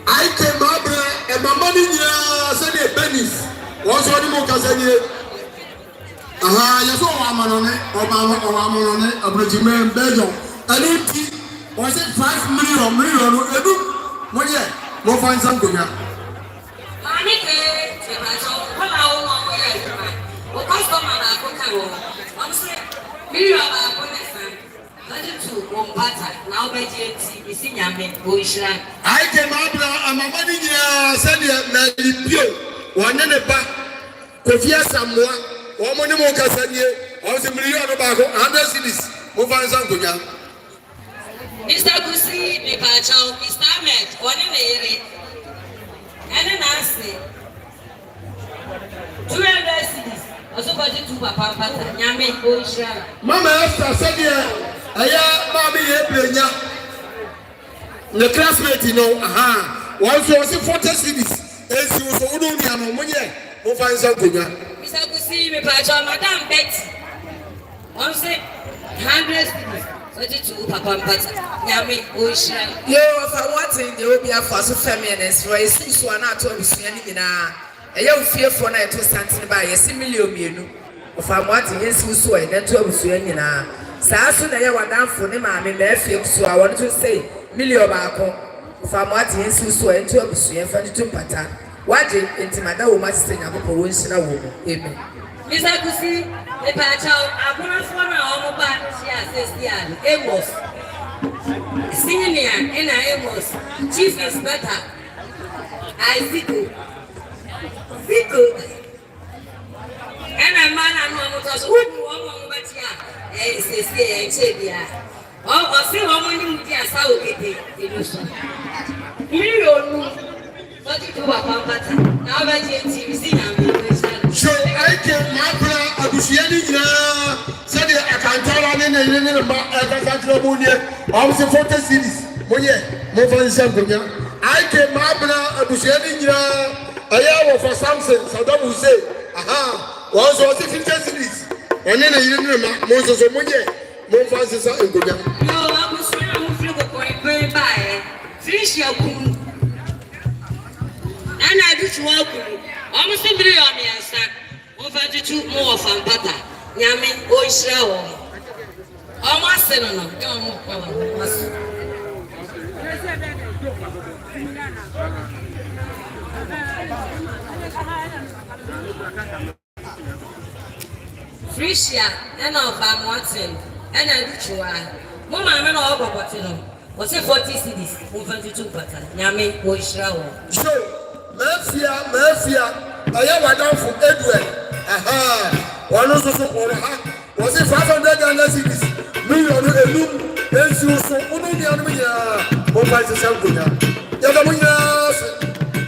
I came up and my money said a pennies. What's what you can you saw one on it, or a Bridgman Belgium. And it was it 5 million, one year, we'll find something. I came out and my money said, one and a back, Kofia Samoa. Woman mo kasanye o se million ba ko 100 cities mo fa nsan konya Mr. Kusi me pa chao Mr. Ahmed woni na yere ene na ase 200 cities o so budget to papa pata nyame ko ishara mama after said aya mama ye plenya the classmate no one so 40 cities esi so wodo ni ano mo ye mo fa nsan konya Mr. Kusi me pa chao Madam Betty on say 100 cities so to papa pata nyame ko ishara yo for what in the obia for so feminist for esi so na to bisua ni nyina eya ufiefo na eto santene ba yesi million mienu ofa mwati yesi so e na to abusua nyina saa so na ye wadanfo ne maame na afie so a won to say million ba ko ofa mwati yesi so e to abusua fa to pata waje intimada wo masite nyakopo wo nsina wo amen Mr. Kusi me pa chao abuna fo na o mo ba tia sesian Amos senior ina Amos chief inspector Aseibu and a man and one was one but yeah, says here, or see how many years how it is. You don't know what you do about that. Now, I see so I can my brother Abusiani said I can't tell any I was a 40 cities. One year, more than something. I came my brother Abusiani. I for Samson, so that will say, once was 50 cities. And then I didn't know Moses or Moye, more fancies are in Goya. to walk. Almost a million years. Over the 2 more from Pata. Yamin, oh, shower. Almost no. Frisia, and of I'm watching, and I do you are. Mamma, I'm all about it. Was it 40 cities? Over the 2 Pata. Yamin, oh, shower. So, Mafia, I am a down for Edward. Aha, one also for her. Was it 500 cities? Million and you so only the enemy. What was the Sanguina? Yadamunas,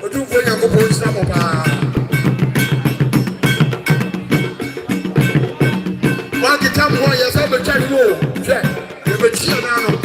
but you bring a couple of some of Market time, why you have a child? Check, you will see now.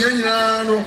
abusua nyinaa no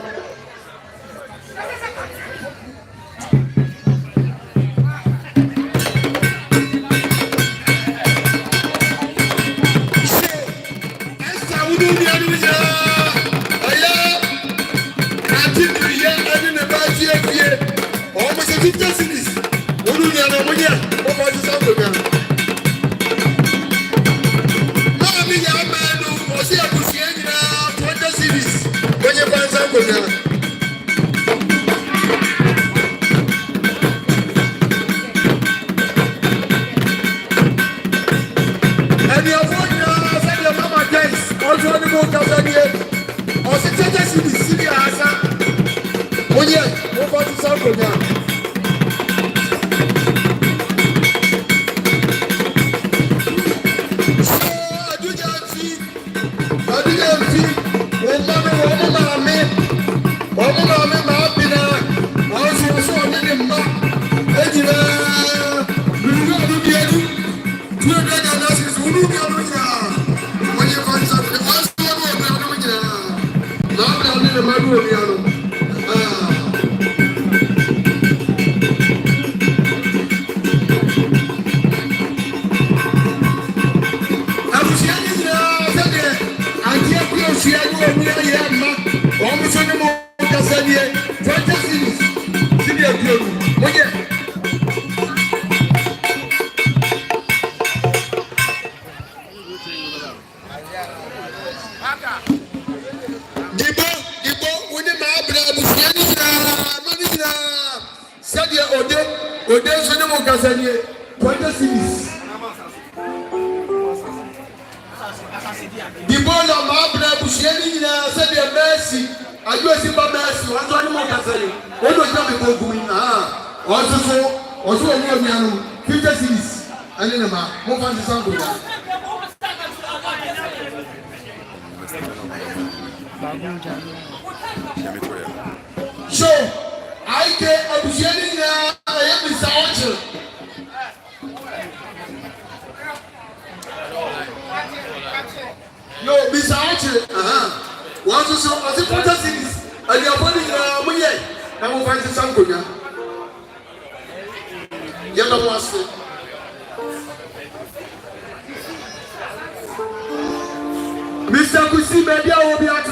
Mr. Kusi, baby, I will be at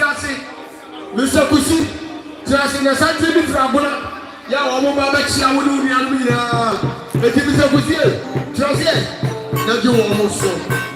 Mr. Kusi, Trassi, the Santi Trabuna, Yawa, Babachi, I will do the Almina. Mr. Kusi, Trassi, that you almost saw.